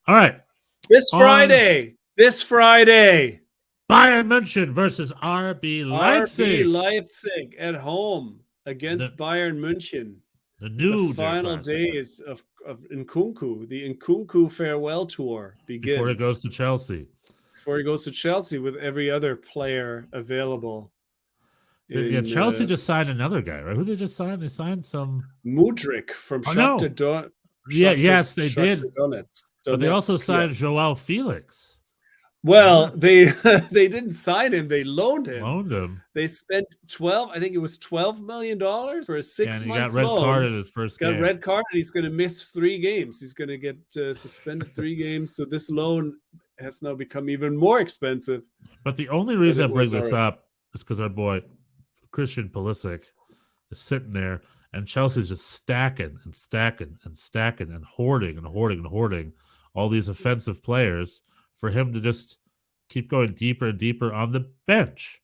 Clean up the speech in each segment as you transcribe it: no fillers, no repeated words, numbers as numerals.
All right. This Friday. Bayern München versus RB Leipzig. RB Leipzig at home against Bayern München. The new final days of Nkunku, the Nkunku farewell tour begins. Before he goes to Chelsea. Before he goes to Chelsea with every other player available. Chelsea just signed another guy, right? Who did they just sign? They signed some Mudryk from Shakhtar Donetsk. Yes, they did. Donetsk. But they also signed Joao Felix. Well, they didn't sign him; they loaned him. Loaned him. They spent $12 million for a 6 months loan. He got red carded his first game. Got red carded. He's going to miss 3 games. He's going to get suspended 3 games. So this loan has now become even more expensive. But the only reason I bring this up is because our boy Christian Pulisic is sitting there, and Chelsea's just stacking and hoarding all these offensive players for him to just keep going deeper and deeper on the bench.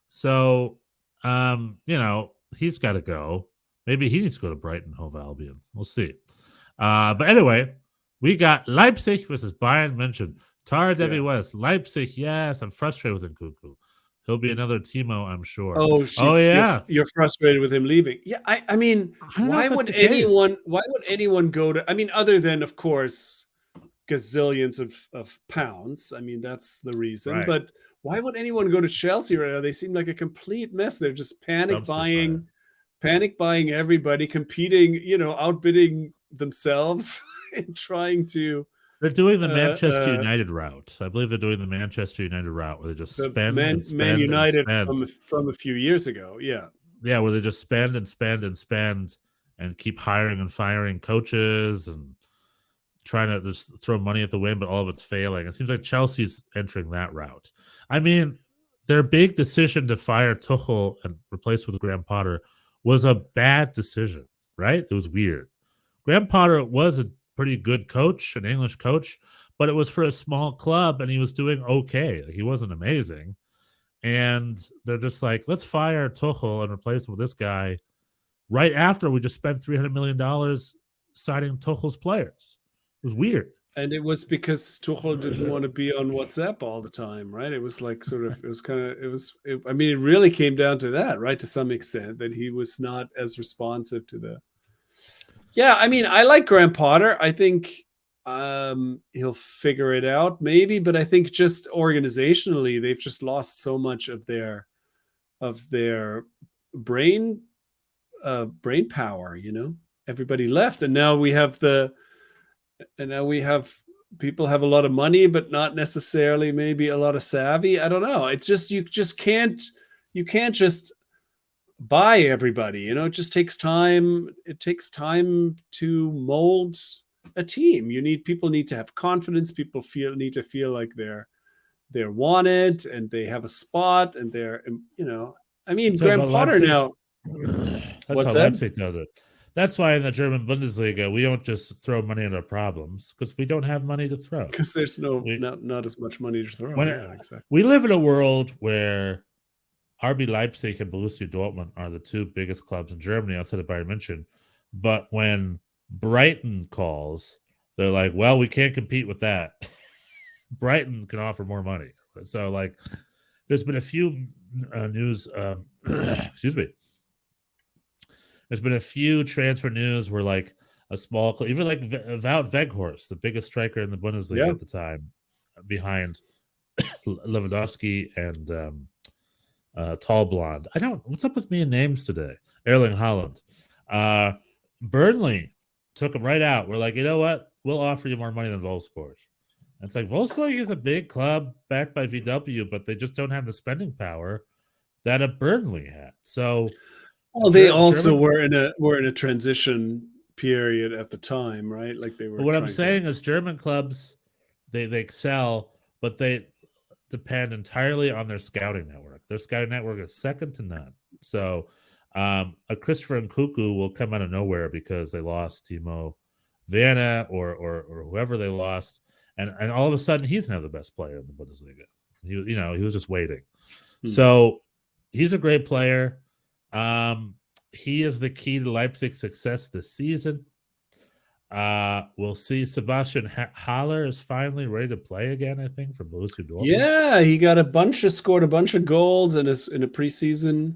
So, he's got to go. Maybe he needs to go to Brighton Hove Albion. We'll see. But anyway, we got Leipzig versus Bayern München. Tara Devi West. Leipzig, yes. I'm frustrated with Nkunku. He'll be another Timo, I'm sure. Oh yeah. You're frustrated with him leaving. Yeah, I mean, why would anyone go to? I mean, other than of course gazillions of pounds. I mean, that's the reason. Right. But why would anyone go to Chelsea right now? They seem like a complete mess. They're just panic buying everybody, competing, outbidding themselves and trying to. They're doing the Manchester United route. I believe they're doing the Manchester United route where they just spend and spend Man United and spend. From a few years ago. Yeah. Yeah, where they just spend and keep hiring and firing coaches and trying to just throw money at the wind, but all of it's failing. It seems like Chelsea's entering that route. I mean, their big decision to fire Tuchel and replace with Graham Potter was a bad decision, right? It was weird. Graham Potter was a pretty good coach, an English coach, but it was for a small club, and he was doing okay. He wasn't amazing. And they're just like, let's fire Tuchel and replace him with this guy right after we just spent $300 million signing Tuchel's players. It was weird. And it was because Tuchel didn't want to be on WhatsApp all the time, right? It was like it really came down to that, right? To some extent, that he was not as responsive to the. Yeah, I mean, I like Graham Potter. I think he'll figure it out, maybe, but I think just organizationally, they've just lost so much of their brain power. Everybody left, and now we have people have a lot of money, but not necessarily maybe a lot of savvy. I don't know. It's just you can't just buy everybody. It just takes time. It takes time to mold a team. People need to have confidence. People need to feel like they're wanted and they have a spot and they're I mean, Graham Potter Leipzig. Now. That's how Leipzig does it. That's why in the German Bundesliga, we don't just throw money at our problems because we don't have money to throw. Because there's not as much money to throw. Exactly. We live in a world where RB Leipzig and Borussia Dortmund are the 2 biggest clubs in Germany outside of Bayern München. But when Brighton calls, they're like, well, we can't compete with that. Brighton can offer more money. So, there's been a few news, excuse me. There's been a few transfer news where a small club, even Wout Weghorst, the biggest striker in the Bundesliga at the time, behind Lewandowski and Tall Blonde. What's up with me and names today? Erling Haaland. Burnley took him right out. We're like, you know what? We'll offer you more money than Wolfsburg. And it's like Wolfsburg is a big club backed by VW, but they just don't have the spending power that a Burnley had. So. Well, they also were in a transition period at the time, right? Like they were. But what I'm saying is, German clubs, they excel, but they depend entirely on their scouting network. Their scouting network is second to none. So, a Christopher Nkunku will come out of nowhere because they lost Timo Werner or whoever they lost, and all of a sudden he's now the best player in the Bundesliga. He was just waiting. So he's a great player. He is the key to Leipzig's success this season. We'll see. Sebastian Haller is finally ready to play again, I think, for Borussia Dortmund. Yeah, he got scored a bunch of goals in a preseason.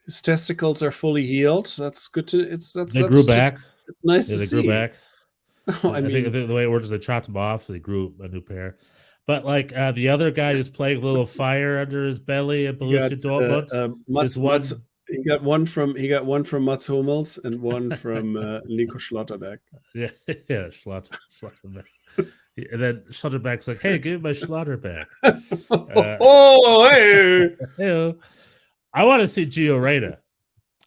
His testicles are fully healed. That's good to. They grew back. It's nice to they see. Grew back. I think the way it works is they chopped them off, so they grew a new pair. But like the other guy who's playing a little fire under his belly at Borussia Dortmund. He got one from Mats Hummels and one from Nico Schlotterbeck. Yeah, Schlotterbeck. And then Schlotterbeck's like, "Hey, give me my Schlotterbeck." Hey. I want to see Gio Reyna.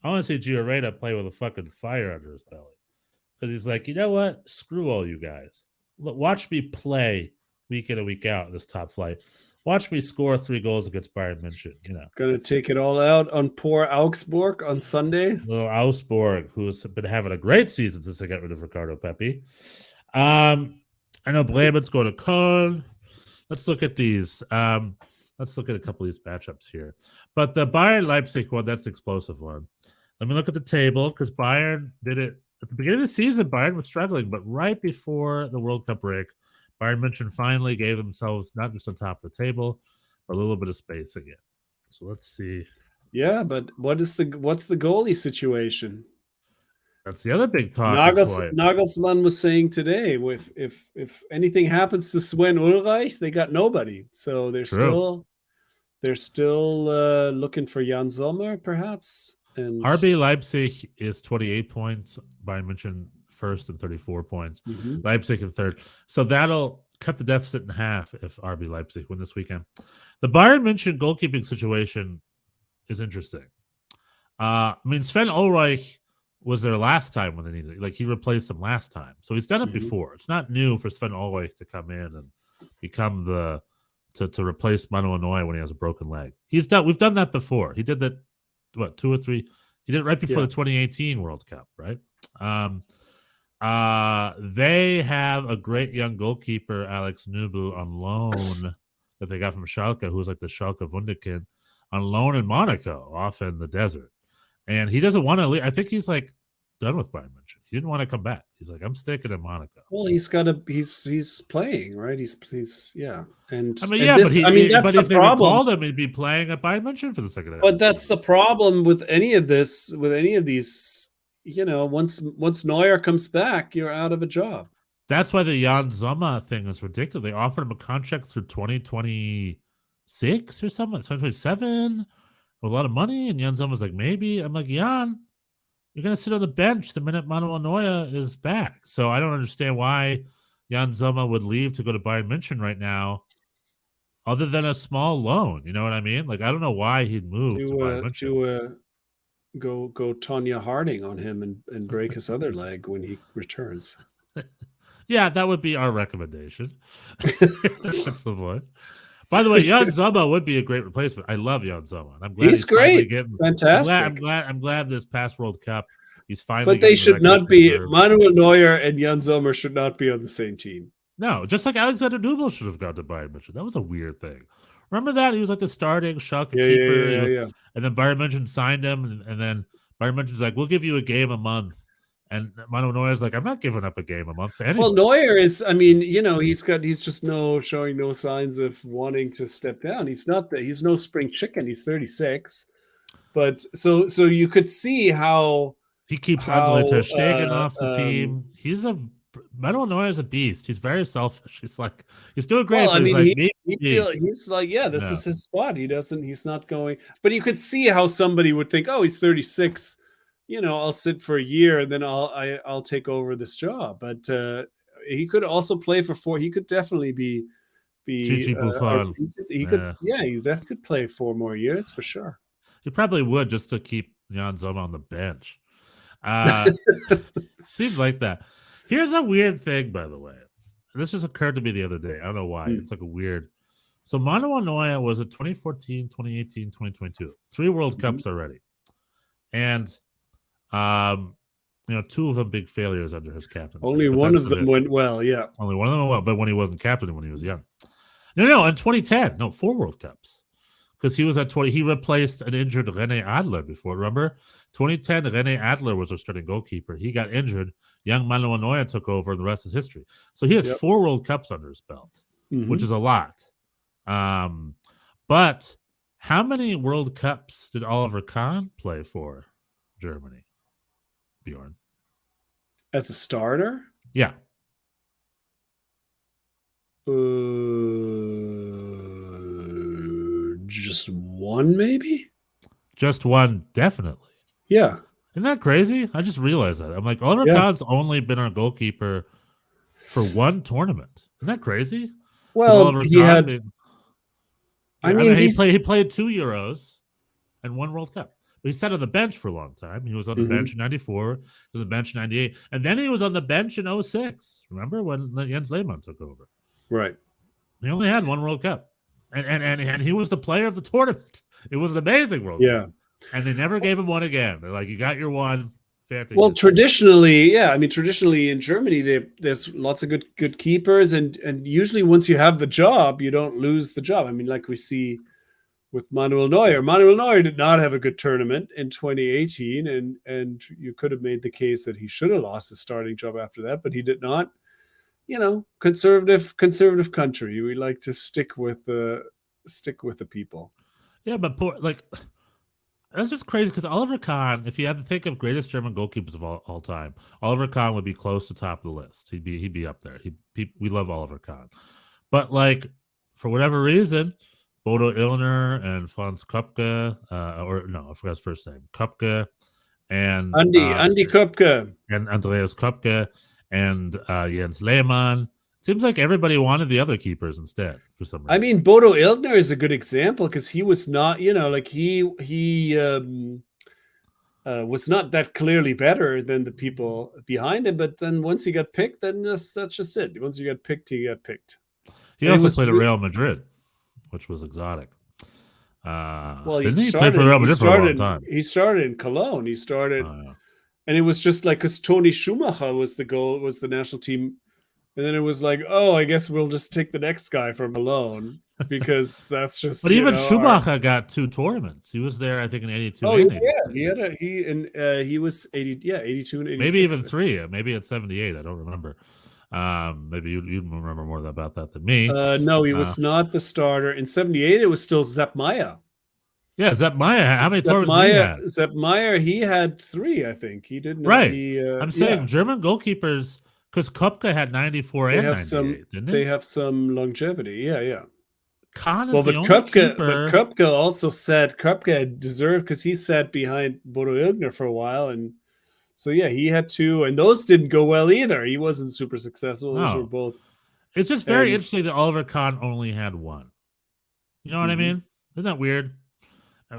I want to see Gio Reyna play with a fucking fire under his belly. Because he's like, you know what? Screw all you guys. Watch me play week in and week out in this top flight. Watch me score 3 goals against Bayern München. Gonna take it all out on poor Augsburg on Sunday. Little Augsburg, who's been having a great season since they got rid of Ricardo Pepi. I know Bremen's going to Köln. Let's look at these. Let's look at a couple of these matchups here. But the Bayern Leipzig one, that's the explosive one. Let me look at the table because Bayern did it at the beginning of the season. Bayern was struggling, but right before the World Cup break, Bayern München finally gave themselves not just on top of the table, but a little bit of space again. So let's see. Yeah, but what's the goalie situation? That's the other big talking point. Nagelsmann was saying today, if anything happens to Sven Ulreich, they got nobody. So they're still looking for Jan Sommer, perhaps. And RB Leipzig is 28 points. Bayern München first and 34 points. Mm-hmm. Leipzig in third. So that'll cut the deficit in half if RB Leipzig win this weekend. The Bayern München goalkeeping situation is interesting. Sven Ulreich was there last time when they needed it. Like, he replaced him last time. So he's done it before. It's not new for Sven Ulreich to come in and become to replace Manuel Neuer when he has a broken leg. We've done that before. He did that, 2 or 3? He did it right before the 2018 World Cup, right? They have a great young goalkeeper, Alex Nübel, on loan that they got from Schalke, who's like the Schalke Wunderkind, on loan in Monaco, off in the desert. And he doesn't want to leave. I think he's like done with Bayern München. He didn't want to come back. He's like, I'm sticking in Monaco. Well, he's playing, right? He's yeah. And that's the if they problem. Called him, he'd be playing at Bayern München for the second half. But that's the problem with any of these. Once Neuer comes back, you're out of a job. That's why the Jan Sommer thing is ridiculous. They offered him a contract through 2026 or something, 2027. With a lot of money, and Jan Sommer's like, maybe. I'm like, Jan, you're going to sit on the bench the minute Manuel Neuer is back. So I don't understand why Jan Sommer would leave to go to Bayern München right now, other than a small loan. You know what I mean? Like, I don't know why he'd move to Bayern München. Go Tonya Harding on him and break his other leg when he returns. Yeah, that would be our recommendation. That's the point. By the way, Jan Sommer would be a great replacement. I love Jan Sommer. I'm glad he's great. Fantastic. I'm glad this past World Cup he's finally. But they should not be. Manuel Neuer and Jan Sommer should not be on the same team. No, just like Alexander Nübel should have gone to Bayern München. That was a weird thing. Remember that? He was like the starting Schalke keeper. Yeah. And then Bayern München signed him, and then Bayern München's like, we'll give you a game a month. And Manuel Neuer's like, I'm not giving up a game a month to anyone. Well, Neuer is, he's just showing no signs of wanting to step down. He's no spring chicken. He's 36. But so you could see how he keeps André ter Stegen off the team. Manuel Neuer is a beast. He's very selfish. He's doing great. Well, he's like, this is his spot. He's not going. But you could see how somebody would think, oh, he's 36. I'll sit for a year and then I'll take over this job. But he could also play for 4. He could definitely be. He definitely could play 4 more years for sure. He probably would, just to keep Jan Sommer on the bench. Seems like that. Here's a weird thing, by the way. This just occurred to me the other day. I don't know why. It's like a weird. So Manuel Neuer was at 2014, 2018, 2022. 3 World Cups already. And 2 of them big failures under his captaincy. Only one of them went well, yeah. Only one of them went well, but when he wasn't captain, when he was young. No, in 2010, 4 World Cups. because he was at 20. He replaced an injured René Adler before. Remember, 2010, René Adler was our starting goalkeeper. He got injured. Young Manuel Neuer took over, and the rest is history. So he has 4 World Cups under his belt, which is a lot. But how many World Cups did Oliver Kahn play for Germany, Bjorn? As a starter? Yeah. Just one, maybe? Just one, definitely. Yeah. Isn't that crazy? I just realized that. I'm like, Oliver Kahn's only been our goalkeeper for one tournament. Isn't that crazy? Well, he Kahn, had. I mean, he played 2 Euros and 1 World Cup. But he sat on the bench for a long time. He was on the bench in 94. He was on the bench in 98. And then he was on the bench in 06. Remember when Jens Lehmann took over? Right. He only had 1 World Cup. And he was the player of the tournament. It was an amazing World Cup. And they never gave him one again. They're like, you got your one. Well, traditionally, I mean, traditionally in Germany, there's lots of good keepers, and usually once you have the job, you don't lose the job. I mean, like we see with Manuel Neuer. Manuel Neuer did not have a good tournament in 2018, and you could have made the case that he should have lost his starting job after that, but he did not. You know, conservative country. We like to stick with the people. Yeah, but that's just crazy because Oliver Kahn, if you had to think of greatest German goalkeepers of all time, Oliver Kahn would be close to top of the list. He'd be up there. We love Oliver Kahn, but like for whatever reason, Bodo Illner and Franz Köpke, I forgot his first name, Köpke, and Andy Köpke and Andreas Köpke and Jens Lehmann. Seems like everybody wanted the other keepers instead for some reason. I mean, Bodo Illner is a good example because he was not, like he was not that clearly better than the people behind him. But then once he got picked, then that's just it. Once you got picked, he got picked. He also played at Real Madrid, which was exotic. Well, he played for Real Madrid for a long time. He started in Cologne. He started, and it was just like because Toni Schumacher was the national team. And then it was like, oh, I guess we'll just take the next guy from Malone because that's just. But even Schumacher got 2 tournaments. He was there, I think, in 82. Oh yeah, he was 80. Yeah, 82 and 86. Maybe even 3. Maybe at 78. I don't remember. Maybe you remember more about that than me. No, he was not the starter in 78. It was still Sepp Maier. Yeah, Sepp Maier. How many tournaments did he have? Sepp Maier, he had 3. I think he didn't. Right. I'm saying German goalkeepers. Because Köpke had 94 and 98, didn't they? They have some longevity. Yeah. Kahn is the only keeper. But Köpke also said Köpke deserved because he sat behind Bodo Illner for a while. And so, yeah, he had 2. And those didn't go well either. He wasn't super successful. Those were both. It's just very interesting that Oliver Kahn only had 1. You know what I mean? Isn't that weird?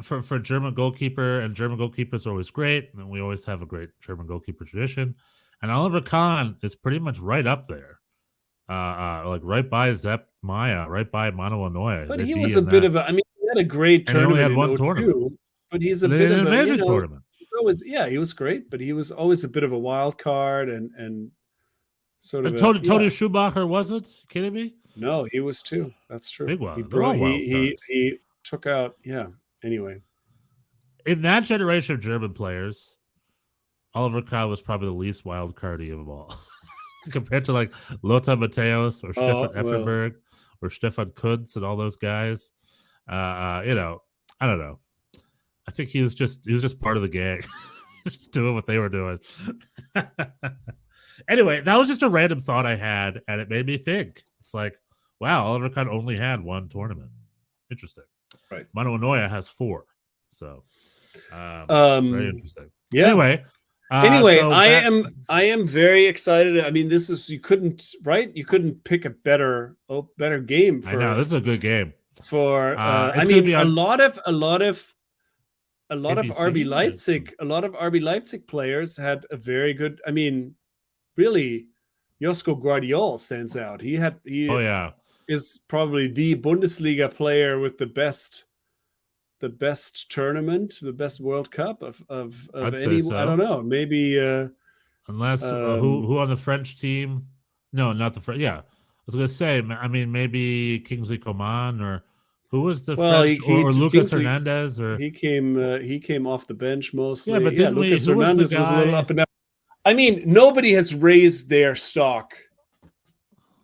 For German goalkeeper, and German goalkeepers are always great. And we always have a great German goalkeeper tradition. And Oliver Kahn is pretty much right up there, like right by Sepp Maier, right by Manuel Neuer. But he was a bit of a. I mean, he had a great tournament. He only had 1 tournament, but he's a bit of an amazing tournament. He was great, but he was always a bit of a wild card and sort of. Toni Schumacher wasn't? Kidding me? No, he was too. That's true. Big wild. He took out. Yeah. Anyway, in that generation of German players, Oliver Kahn was probably the least wild cardy of all, compared to like Lothar Matthäus or Stefan Effenberg or Stefan Kuntz and all those guys. I don't know. I think he was just part of the gang, just doing what they were doing. Anyway, that was just a random thought I had, and it made me think. It's like, wow, Oliver Kahn only had 1 tournament. Interesting. Right. Manuel Neuer has 4. So, very interesting. Yeah. Anyway, I am very excited. I mean, you couldn't pick a better game. I know this is a good game. I mean, a lot of RB Leipzig, players had a very good. I mean, really, Josko Guardiola stands out. He is probably the Bundesliga player with the best tournament, the best World Cup of any. So. I don't know. Maybe unless who on the French team? No, not the French. Yeah, I was gonna say. I mean, maybe Kingsley Coman or Who was the Well, French or Lucas Kingsley, Hernandez or he came off the bench yeah? mostly. But Yeah, didn't we? Lucas Who was the Hernandez was a little guy? up and down. I mean, nobody has raised their stock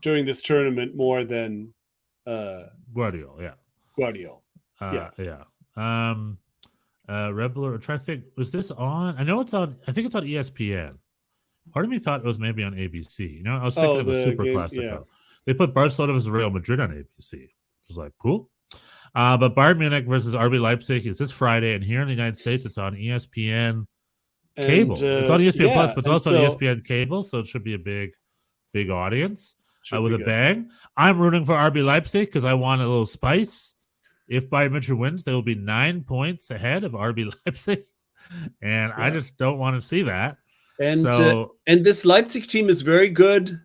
during this tournament more than Guardiola. Yeah. Guardiola. Yeah. Yeah. Rebel. I'm trying to think. Was this on? I know it's on. I think it's on ESPN. Part of me thought it was maybe on ABC. You know, I was thinking Oh, of a the Super game. Yeah. Classico. They put Barcelona versus Real Madrid on ABC. It was like cool. But Bayern Munich versus RB Leipzig is this Friday, and here in the United States, it's on ESPN And cable. It's on ESPN Plus, yeah, but it's and also on so ESPN cable, so it should be a big audience should with be a good. bang. I'm rooting for RB Leipzig because I want a little spice. If Bayern Munich wins, they will be 9 points ahead of RB Leipzig, and I just don't want to see that. And So and this Leipzig team is very good,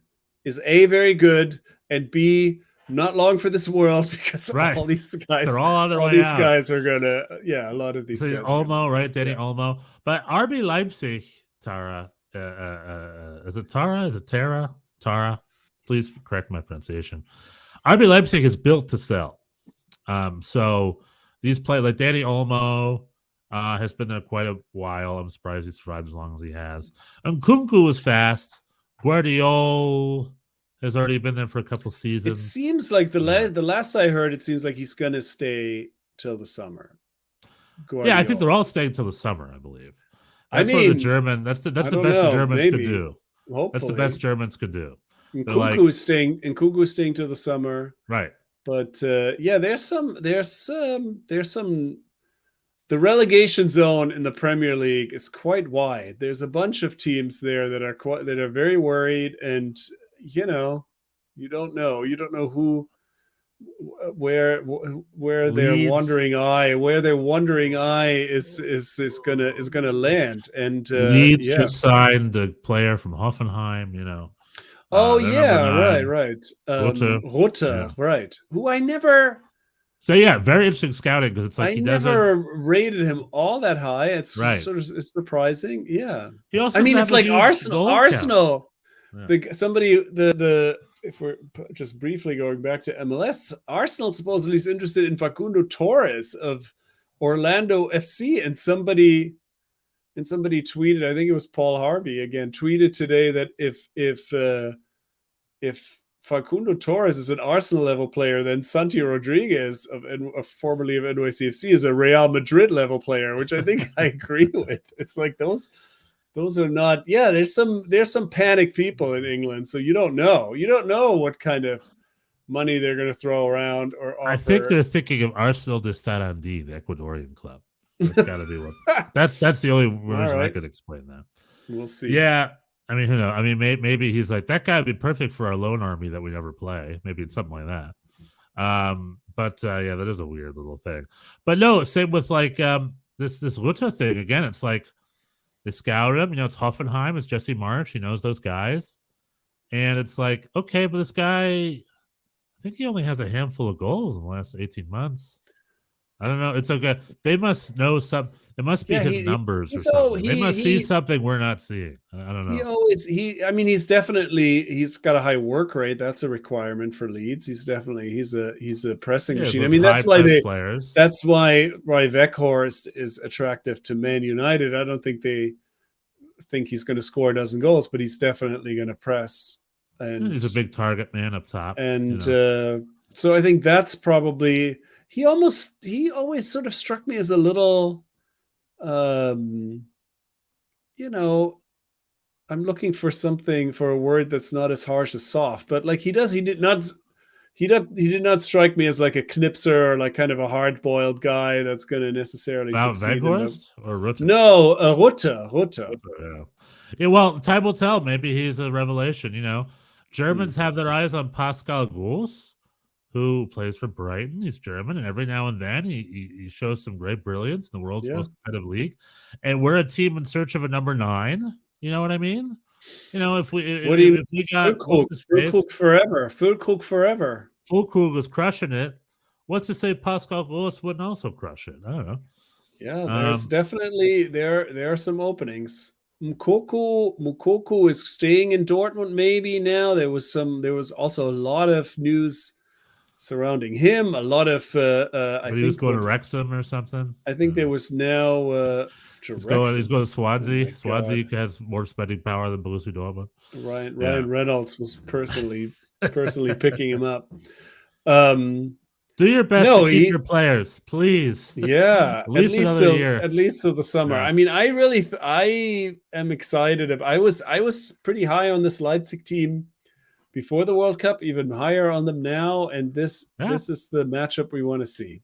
is A, very good, and B, not long for this world because right, all these guys, they're all on their all way these out. guys are gonna, a lot of these So guys. Olmo, right? Danny yeah. Olmo. But RB Leipzig, Tara, is it Tara? Is it Tara? Tara? Please correct my pronunciation. RB Leipzig is built to sell. So these players like Danny Olmo has been there quite a while. I'm surprised he survived as long as he has. And Kunku is fast. Guardiola has already been there for a couple seasons. It seems like the last I heard, it seems like he's gonna stay till the summer. Guardiola. Yeah, I think they're all staying till the summer, I believe. That's I mean, what the German. That's the best the Germans could do. Hopefully. That's the best Germans could do. And Kunku is staying till the summer, right? But yeah, there's some. The relegation zone in the Premier League is quite wide. There's a bunch of teams there that are very worried, and you don't know who, where their wandering eye is gonna land. And Leeds just signed the player from Hoffenheim. Oh yeah, right. Rutte, right. Who I never. So yeah, very interesting scouting because it's like I never rated him all that high. It's just sort of surprising. Yeah, he also. I mean, it's like Arsenal. Yeah. If we're just briefly going back to MLS, Arsenal supposedly is interested in Facundo Torres of Orlando FC, and somebody tweeted, I think it was Paul Harvey again, tweeted today that if Facundo Torres is an Arsenal level player, then Santi Rodriguez formerly of NYCFC is a Real Madrid level player, which I think I agree with. It's like those are not. Yeah, there's some panicked people in England, so you don't know what kind of money they're going to throw around or offer. I think they're thinking of Arsenal de Sarandí, the Ecuadorian club. That's got to be what. That's the only reason I could explain that. We'll see. Yeah. I mean, who knows? I mean, maybe he's like, that guy would be perfect for our loan army that we never play. Maybe it's something like that. But yeah, that is a weird little thing. But no, same with like this Rutte thing. Again, it's like they scout him. It's Hoffenheim. It's Jesse Marsch. He knows those guys. And it's like, okay, but this guy, I think he only has a handful of goals in the last 18 months. I don't know. It's okay. They must know something. It must be his numbers or something. They must see something we're not seeing. I don't know. He's got a high work rate. That's a requirement for Leeds. He's a pressing machine. I mean, that's why Weghorst is attractive to Man United. I don't think they think he's going to score a dozen goals, but he's definitely going to press. And he's a big target man up top. And so I think that's probably. He always sort of struck me as a little, I'm looking for a word that's not as harsh as soft, but like he did not strike me as like a knipser or like kind of a hard-boiled guy that's going to necessarily succeed. Weghorst or Rutte? No, Rutte. Yeah, well, time will tell. Maybe he's a revelation. Germans have their eyes on Pascal Gross, who plays for Brighton. He's German, and every now and then he shows some great brilliance in the world's most competitive league. And we're a team in search of a number 9. You know what I mean? If we got Füllkrug forever. Füllkrug is crushing it. What's to say Pascal Gross wouldn't also crush it? I don't know. Yeah, there's definitely there are some openings. Mukoko is staying in Dortmund maybe now. There was also a lot of news surrounding him. A lot of I But he was think going what to Wrexham or something. I think there was now to He's Wrexham. going to Oh my Swansea. Swansea God. has more spending power than Borussia Dortmund. Yeah. Ryan Reynolds was personally picking him up. Um, Do your best to no, keep your players, please. yeah, At least another year. at least till the summer. Yeah. I mean, I am excited. I was pretty high on this Leipzig team before the World Cup, even higher on them now, and this is the matchup we want to see.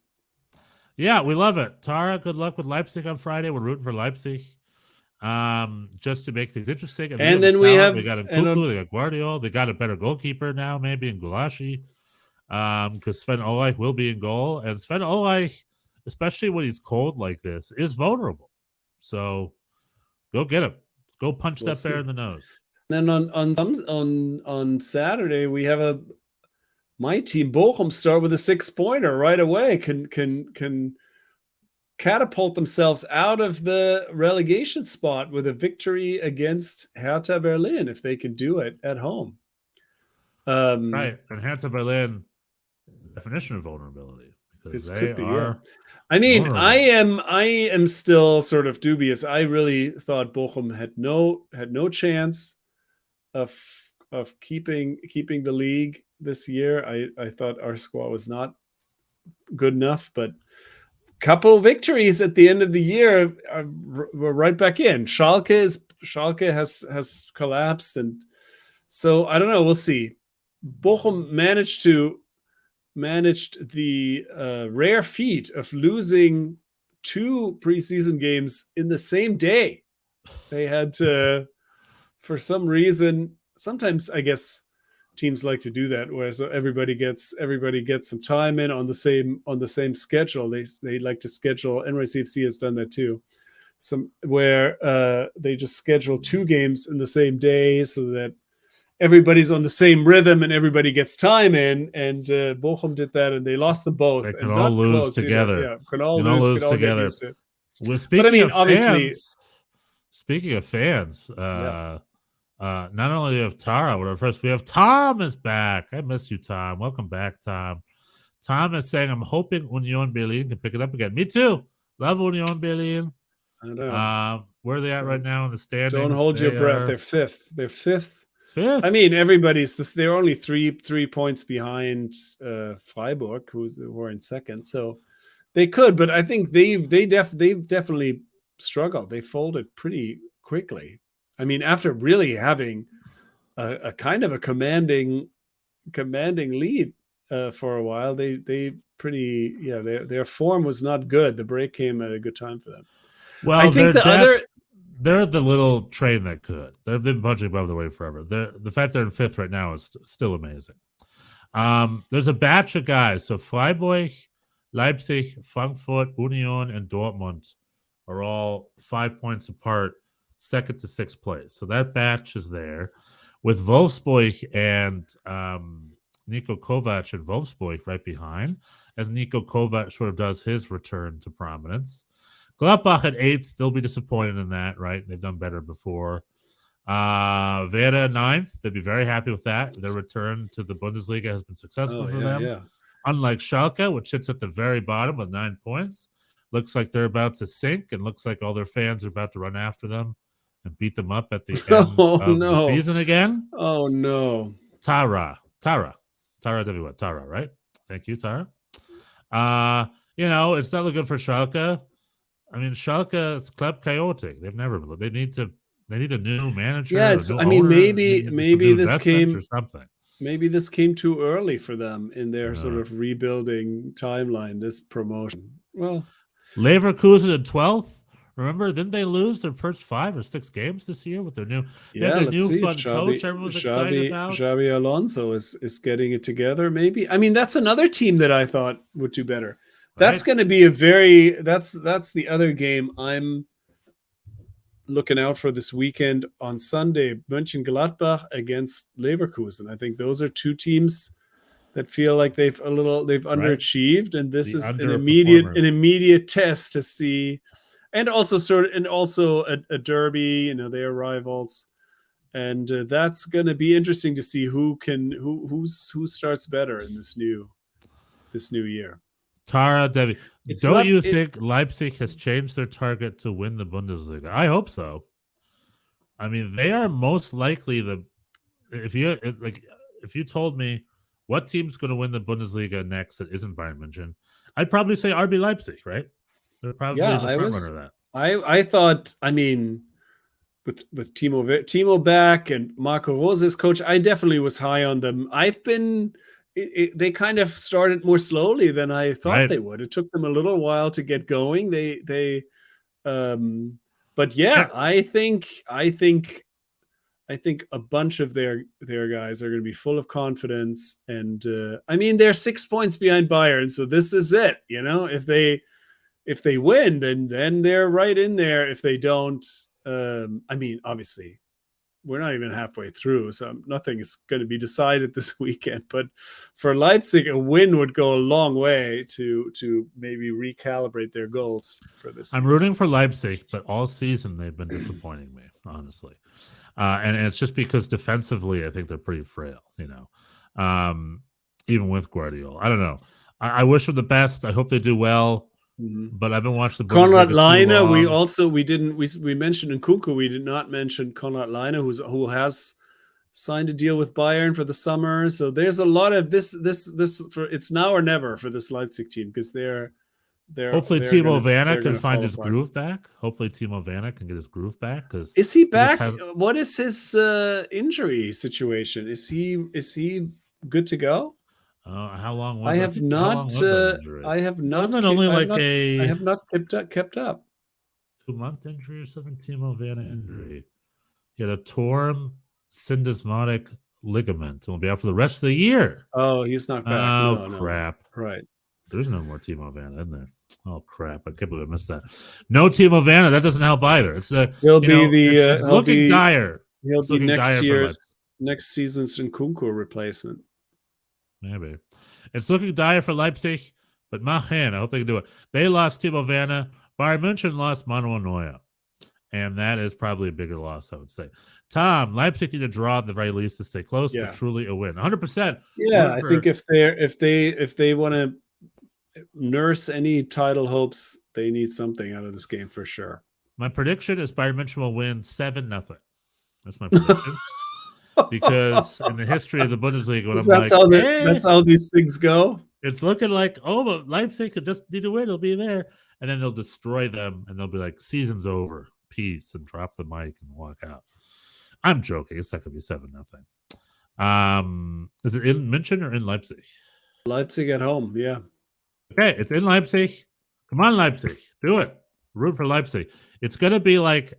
Yeah, we love it. Tara, good luck with Leipzig on Friday. We're rooting for Leipzig. Just to make things interesting. And then we have Nkunku, they got Guardiola, they got a better goalkeeper now, maybe in Gulashi. Because Sven Ulreich will be in goal, and Sven Ulreich, especially when he's cold like this, is vulnerable. So go get him. Go punch that bear in the nose. Then on Saturday we have my team Bochum start with a 6-pointer right away. Can catapult themselves out of the relegation spot with a victory against Hertha Berlin if they can do it at home. Right, and Hertha Berlin, definition of vulnerability, because they are. I mean, vulnerable. I am still sort of dubious. I really thought Bochum had no chance of keeping the league this year. I thought our squad was not good enough, but couple victories at the end of the year, we're right back in. Schalke has collapsed, and so I don't know. We'll see. Bochum managed the rare feat of losing 2 preseason games in the same day. They had to, for some reason, sometimes I guess teams like to do that, where so everybody gets some time in on the same schedule. They like to schedule. NYCFC has done that too. Where they just schedule 2 games in the same day so that everybody's on the same rhythm and everybody gets time in. And Bochum did that, and they lost them both. They can all lose together. Yeah, can all lose together. Get used to it. Well, speaking of fans, not only do we have Tara, but first we have Tom is back. I miss you, Tom. Welcome back, Tom. Tom is saying, I'm hoping Union Berlin can pick it up again. Me too. Love Union Berlin. I know. Where are they at right now in the standings? Don't hold your breath. They're fifth. Fifth. I mean, they're only three points behind Freiburg, who are in second. So they could, but I think they definitely struggled. They folded pretty quickly. I mean, after really having a kind of a commanding lead for a while, their form was not good. The break came at a good time for them. Well, I think they're the little train that could. They've been punching above the weight forever. The fact they're in 5th right now is still amazing. There's a batch of guys. So Freiburg, Leipzig, Frankfurt, Union, and Dortmund are all 5 points apart, 2nd to 6th place. So that batch is there. With Wolfsburg and Niko Kovac and Wolfsburg right behind, as Niko Kovac sort of does his return to prominence. Gladbach at 8th, they'll be disappointed in that, right? They've done better before. Werder 9th, they'd be very happy with that. Their return to the Bundesliga has been successful for them. Yeah. Unlike Schalke, which sits at the very bottom with 9 points. Looks like they're about to sink, and looks like all their fans are about to run after them and beat them up at the end of the season again. Oh, no. Tara, right? Thank you, Tara. It's not looking for Schalke. I mean, Schalke is club chaotic. They've never. They need a new manager. Yeah, maybe this came or something. Maybe this came too early for them in their sort of rebuilding timeline. This promotion. Well, Leverkusen at 12th. Remember, didn't they lose their first 5 or 6 games this year with their new? Fun coach. Everyone's excited about. Xabi Alonso is getting it together. Maybe. I mean, that's another team that I thought would do better. That's going to be that's the other game I'm looking out for this weekend on Sunday. Mönchengladbach against Leverkusen. I think those are 2 teams that feel like they've underachieved, and this is an immediate test to see, and also a derby. They are rivals, and that's going to be interesting to see who starts better in this new this new year. Tara Devi, It's don't not you it, think Leipzig has changed their target to win the Bundesliga? I hope so. I mean, they are most likely the if you told me what team's going to win the Bundesliga next that isn't Bayern München, I'd probably say RB Leipzig, right? They're probably yeah, the front runner of that. I thought, I mean, with Timo back and Marco Rose as coach, I definitely was high on them. They kind of started more slowly than I thought Right. they would. It took them a little while to get going. But yeah, I think a bunch of their guys are going to be full of confidence, and I mean, they're 6 points behind Bayern, so this is it. You know, if they win, then they're right in there. If they don't, I mean, obviously, we're not even halfway through, so nothing is going to be decided this weekend. But for Leipzig, a win would go a long way to maybe recalibrate their goals for this I'm season. rooting for Leipzig, but all season they've been disappointing me, honestly. And it's just because defensively, I think they're pretty frail, even with Guardiola. I don't know. I wish them the best. I hope they do well. But I've been watching the Konrad Bundesliga. We mentioned Nkunku. We did not mention Konrad Leine, who has signed a deal with Bayern for the summer. So there's a lot of this for it's now or never for this Leipzig team, because hopefully Timo Werner can find his groove back. Hopefully Timo Werner can get his groove back. Is he back? What is his injury situation? Is he good to go? How long was I have not kept up. 2-month injury or something? Timo Werner injury. He had a torn syndesmotic ligament and will be out for the rest of the year. Oh, he's not back. Oh, crap. No. Right. There's no more Timo Werner in there. Oh, crap. I can't believe I missed that. No Timo Werner. That doesn't help either. It's looking dire. He'll be next season's Nkunku replacement. Maybe. It's looking dire for Leipzig, but man, I hope they can do it. They lost Timo Werner. Bayern München lost Manuel Neuer. And that is probably a bigger loss, I would say. Tom, Leipzig need a draw at the very least to stay close, but truly a win. 100%. Yeah, I think if they want to nurse any title hopes, they need something out of this game for sure. My prediction is Bayern München will win 7-0. That's my prediction. Because in the history of the Bundesliga, that's how these things go. It's looking like, but Leipzig could just need to win. It'll be there. And then they'll destroy them, and they'll be like, season's over. Peace, and drop the mic and walk out. I'm joking. It's not going to be 7-0. Is it in München or in Leipzig? Leipzig at home, yeah. Okay, it's in Leipzig. Come on, Leipzig. Do it. Root for Leipzig. It's going to be like,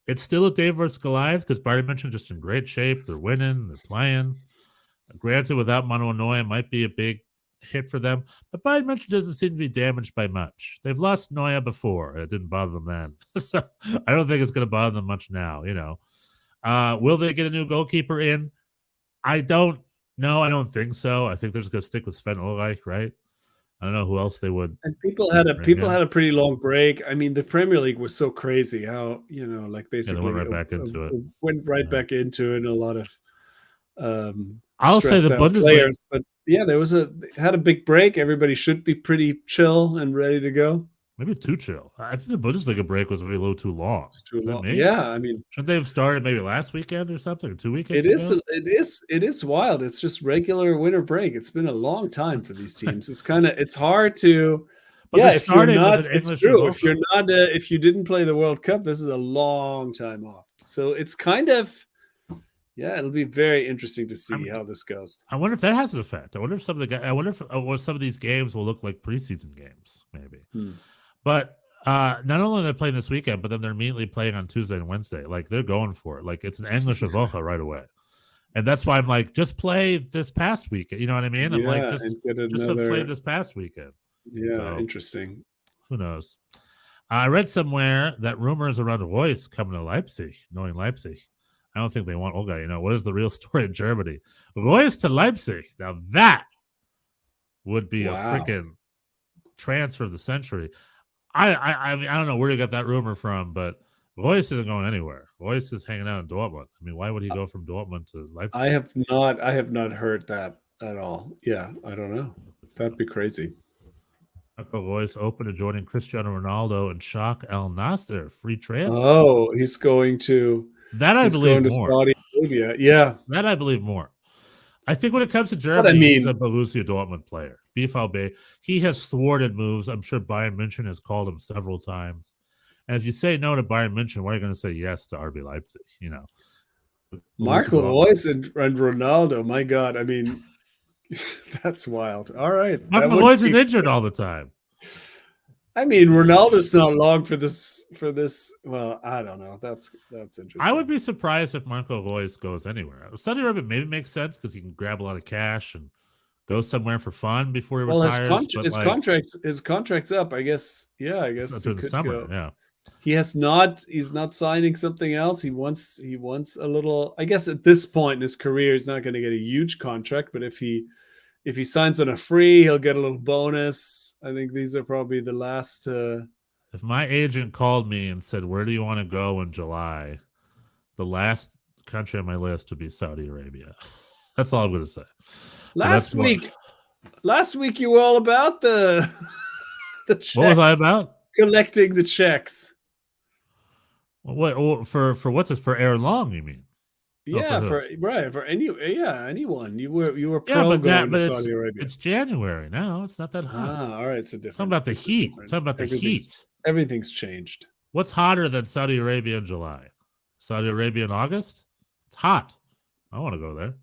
it's still a Dave versus Goliath because Bayern München just in great shape. They're winning. They're playing. Granted, without Manuel Neuer, it might be a big hit for them. But Bayern München doesn't seem to be damaged by much. They've lost Neuer before. It didn't bother them then. So I don't think it's going to bother them much now, Will they get a new goalkeeper in? I don't know. I don't think so. I think they're just going to stick with Sven Ulreich, right? I don't know who else they would. And people had a pretty long break. I mean, the Premier League was so crazy how, basically they went right back into it. Went right back into it, and a lot of I'll say the Bundesliga players, but yeah, had a big break. Everybody should be pretty chill and ready to go. Maybe too chill. I think the Bundesliga break was maybe a little too long. It's too long. Yeah, I mean, shouldn't they have started maybe last weekend or something, or 2 weekends ago? It is wild. It's just regular winter break. It's been a long time for these teams. It's hard to. But if you're not, it's true. If you're not, if you didn't play the World Cup, this is a long time off. So it's kind of. Yeah, it'll be very interesting to see how this goes. I wonder if that has an effect. I wonder if some of these games will look like preseason games, maybe. But not only are they playing this weekend, but then they're immediately playing on Tuesday and Wednesday. Like, they're going for it. Like, it's an English Woche right away. And that's why I'm like, just play this past weekend. You know what I mean? I'm like, just play this past weekend. Yeah, so, interesting. Who knows? I read somewhere that rumors around Royce coming to Leipzig, knowing Leipzig. I don't think they want Olga. What is the real story in Germany? Royce to Leipzig. Now that would be a freaking transfer of the century. I mean, I don't know where you got that rumor from, but Royce isn't going anywhere. Royce is hanging out in Dortmund. I mean, why would he go from Dortmund to Leipzig? I have not heard that at all. Yeah, I don't know. That'd be crazy. Marco Reus open to joining Cristiano Ronaldo and Shock Al Nasser. Free transfer. Oh, he's going to more. Saudi Arabia. Yeah. That I believe more. I think when it comes to But Germany, he's a Borussia Dortmund player. BVB. He has thwarted moves. I'm sure Bayern München has called him several times. And if you say no to Bayern München, why are you going to say yes to RB Leipzig? You know, Marco Reus and Ronaldo. My God, I mean, that's wild. All right, Marco Reus is injured all the time. I mean, Ronaldo's not long for this. Well, I don't know. That's interesting. I would be surprised if Marco Reus goes anywhere. Saudi Arabia maybe makes sense because he can grab a lot of cash and go somewhere for fun before he retires. His contract's up. I guess. Yeah, I guess he could summer. go. Yeah. He's not signing something else. He wants a little. I guess at this point in his career, he's not going to get a huge contract. But if he signs on a free, he'll get a little bonus. I think these are probably the last. If my agent called me and said, "Where do you want to go in July?" the last country on my list would be Saudi Arabia. That's all I'm going to say. Last week, you were all about the checks. What was I about? Collecting the checks. What for what's this for Aaron Long? You mean? Yeah, for anyone. You were pro going to Saudi Arabia. It's January now. It's not that hot. All right, it's a different. Talking about the heat. Talking about the heat. Everything's changed. What's hotter than Saudi Arabia in July? Saudi Arabia in August? It's hot. I want to go there.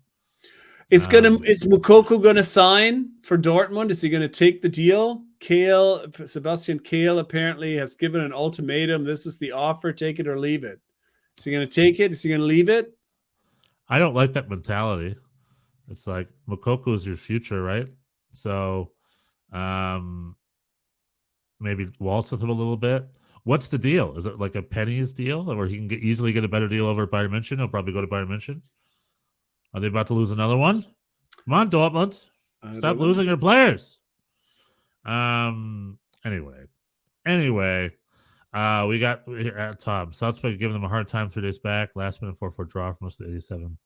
Is Moukoko gonna sign for Dortmund? Is he gonna take the deal? Sebastian Kehl apparently has given an ultimatum. This is the offer, take it or leave it. Is he gonna take it? Is he gonna leave it? I don't like that mentality. It's like Moukoko is your future, right? So maybe waltz with him a little bit. What's the deal? Is it like a pennies deal where he can easily get a better deal over at Bayern München? He'll probably go to Bayern München. Are they about to lose another one? Come on, Dortmund. Stop losing your players. Anyway, we got Tom Salzburg giving them a hard time 3 days back. Last minute 4-4 draw for most of the 87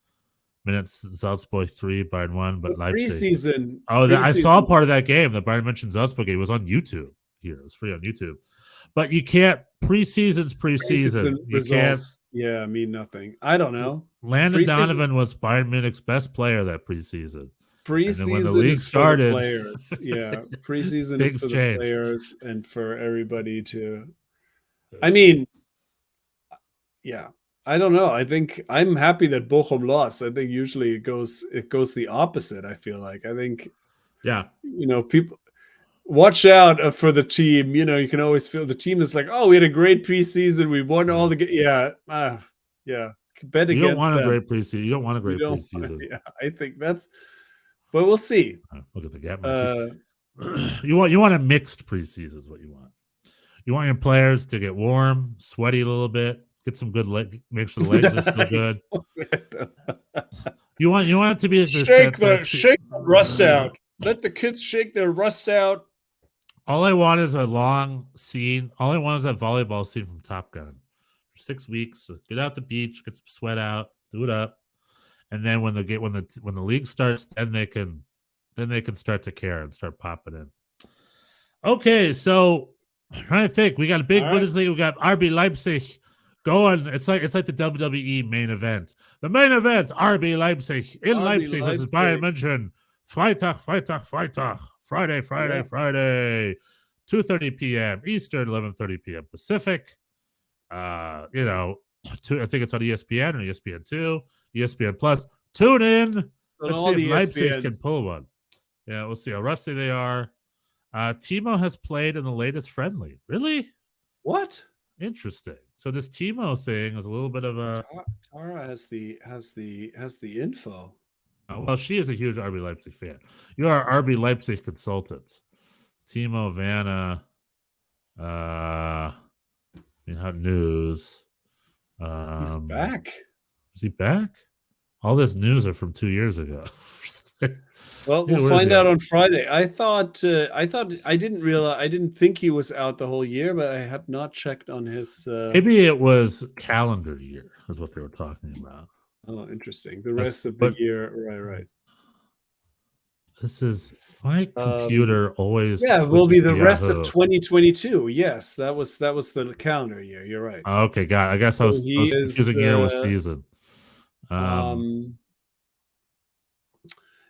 minutes. Salzburg 3, Bayern 1, but Leipzig. Preseason. I saw part of that game. The Bayern München Salzburg game was on YouTube. Here, it was free on YouTube. But you can't preseason. You results, mean nothing. I don't know. Landon Donovan was Bayern Munich's best player that preseason. Preseason when the league started, players. Yeah, preseason is for the players and for everybody to. I mean, yeah, I don't know. I think I'm happy that Bochum lost. I think usually it goes the opposite. I feel like people. Watch out for the team. You know, you can always feel the team is like, oh, we had a great preseason. We won all the Bet against them. You don't want a great preseason. You don't want a great preseason. I think that's. But we'll see. Look at the gap. You want a mixed preseason is what you want. You want your players to get warm, sweaty a little bit, get some good make sure the legs are still good. You want it to be shake the rust out. Let the kids shake their rust out. All I want is a long scene. All I want is that volleyball scene from Top Gun. For 6 weeks, so get out the beach, get some sweat out, do it up, and then when the league starts, then they can start to care and start popping in. Okay, so I'm trying to think. We got a big Bundesliga. We got RB Leipzig going. It's like the WWE main event. The main event: RB Leipzig in Leipzig versus Bayern München. Freitag. Friday. 2:30 p.m. Eastern, 11:30 p.m. Pacific. I think it's on ESPN or ESPN2, ESPN Plus. Tune in. Let's see if Leipzig can pull one. Yeah, we'll see how rusty they are. Timo has played in the latest friendly. Really? What? Interesting. So this Timo thing is a little bit of a. Tara has the info. Well, she is a huge RB Leipzig fan. You are our RB Leipzig consultant. Timo Vanna. Hot news. He's back. Is he back? All this news are from 2 years ago. Well, we'll find out on Friday. I didn't think he was out the whole year, but I had not checked on his. Maybe it was calendar year, is what they were talking about. Oh, interesting. The rest of the year, right. This is my computer always Yeah, it will be switches the to rest of Yahoo. 2022. Yes, that was the calendar year. You're right. Okay, got it. I guess I So was he is. confusing year with season.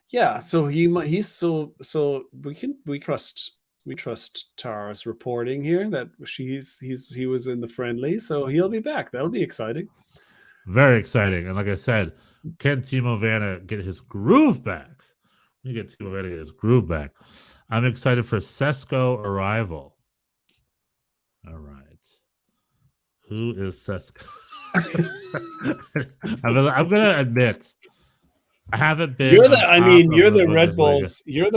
Yeah, so he's so we trust Tara's reporting here that he was in the friendly, so he'll be back. That'll be exciting. Very exciting. And like I said, can Timo Werner get his groove back? You get Timo Werner get his groove back. I'm excited for Sesko arrival. All right. Who is Sesko? I'm gonna admit, I haven't been. You're the Red Bundesliga. Bulls. You're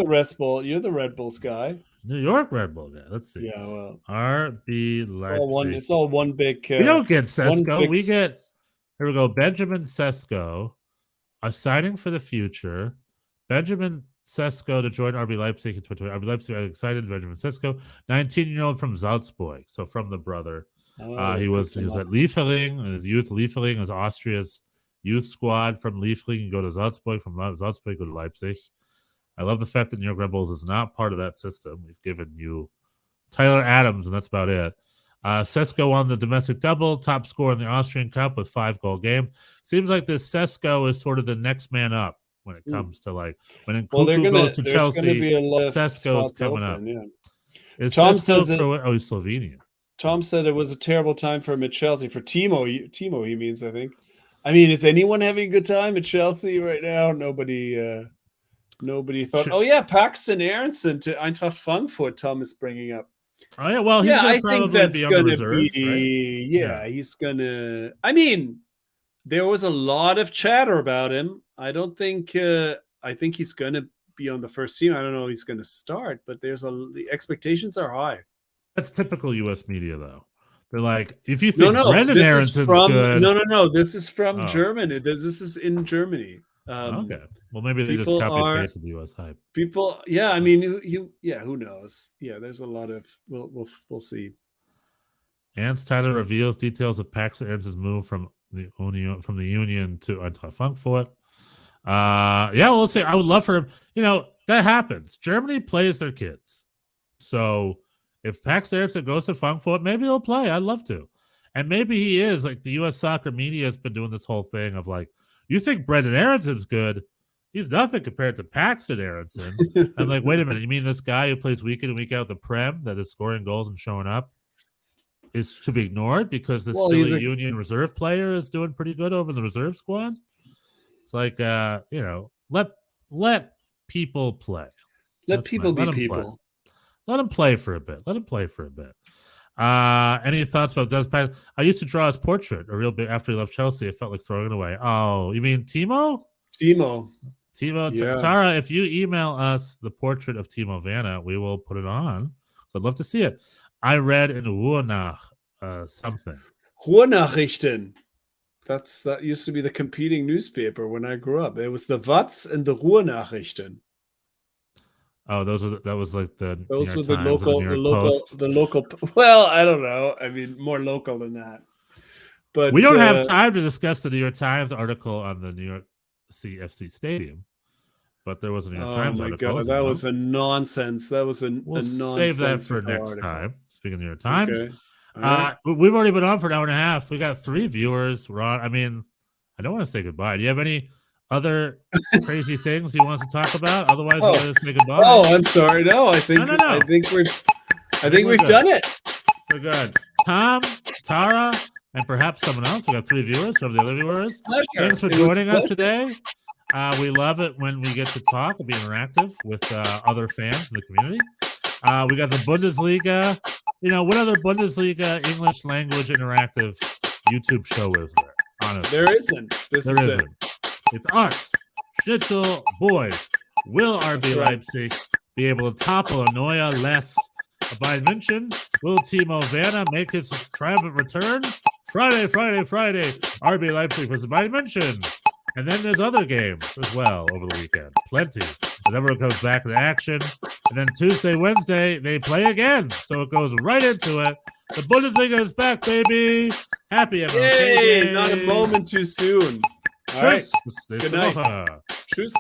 the Red Bulls guy. New York Red Bull guy. Let's see. Yeah, well, RB Leipzig. It's all one big. We don't get Sesko. We get. Here we go. Benjamin Sesko, a signing for the future. Benjamin Sesko to join RB Leipzig in 2020. RB Leipzig, I'm excited. Benjamin Sesko, 19-year-old from Salzburg, so from the brother. He was at Liefering, his youth Liefering is Austria's youth squad from Liefering. You go to Salzburg, from Salzburg, go to Leipzig. I love the fact that New York Red Bulls is not part of that system. We've given you Tyler Adams, and that's about it. Sesko won the domestic double, top scorer in the Austrian Cup with 5-goal game. Seems like this Sesko is sort of the next man up when it comes to when Nkunku goes to Chelsea, Sesko's coming up. Yeah. Tom says he's Slovenian. Tom said it was a terrible time for him at Chelsea. For Timo, he means, I think. I mean, is anyone having a good time at Chelsea right now? Nobody thought. Oh yeah, Paxton Aronson to Eintracht Frankfurt. Tom is bringing up. Oh yeah, well, I think that's going to be. Right? Yeah, he's going to. I mean, there was a lot of chatter about him. I don't think. I think he's going to be on the first team. I don't know if he's going to start, but the expectations are high. That's typical U.S. media, though. They're like, if you think Brendan Aronson's good, no, this is from Germany. This is in Germany. Okay, well, maybe they just copy and paste the U.S. hype. People, yeah, I mean, who knows? Yeah, there's a lot of. We'll see. Ernst Tyler reveals details of Paxton Aronson's move from the Union to Eintracht Frankfurt. Yeah, we'll see. I would love for him. That happens. Germany plays their kids, so. If Paxton Aronson goes to Frankfurt, maybe he'll play. I'd love to. And maybe he is. Like, the U.S. soccer media has been doing this whole thing of like, you think Brendan Aronson's good? He's nothing compared to Paxton Aronson. I'm like, wait a minute. You mean this guy who plays week in and week out the Prem that is scoring goals and showing up is to be ignored because this Philly Union reserve player is doing pretty good over the reserve squad? It's like, let people play. Let people be people. Play. Let him play for a bit. Any thoughts about Des? I used to draw his portrait a real bit after he left Chelsea. I felt like throwing it away. Oh, you mean Timo? Timo. Yeah. Tara, if you email us the portrait of Timo Werner, we will put it on. So I'd love to see it. I read in Ruhrnach something. Ruhrnachrichten. That used to be the competing newspaper when I grew up. It was the Watz and the Ruhrnachrichten. Oh, those were the local. Well, I don't know. I mean, more local than that. But we don't have time to discuss the New York Times article on the New York CFC Stadium. But there was a New York Times article. Oh my God, that was a nonsense. That was a nonsense. Save that for next time. Speaking of New York Times, okay. We've already been on for an hour and a half. We got 3 viewers. We're on. I mean, I don't want to say goodbye. Do you have any other crazy things you want to talk about? Otherwise, we'll just say goodbye. Oh, I'm sorry. No, I think no. I think we've done it. We're good. Tom, Tara, and perhaps someone else. We got 3 viewers. Some of the other viewers. Pleasure. Thanks for joining us today. We love it when we get to talk and be interactive with other fans in the community. We got the Bundesliga. What other Bundesliga English language interactive YouTube show is there? Honestly, there isn't. There isn't. It's us, Schnitzel boys. Will RB Leipzig be able to topple a Neuer less? Bayern München? Will Timo Werner make his triumphant return? Friday. RB Leipzig versus Bayern München. And then there's other games as well over the weekend. Plenty. And everyone comes back into action. And then Tuesday, Wednesday, they play again. So it goes right into it. The Bundesliga is back, baby. Happy MLK. Yay, not a moment too soon. All right. Good night. Tschüss.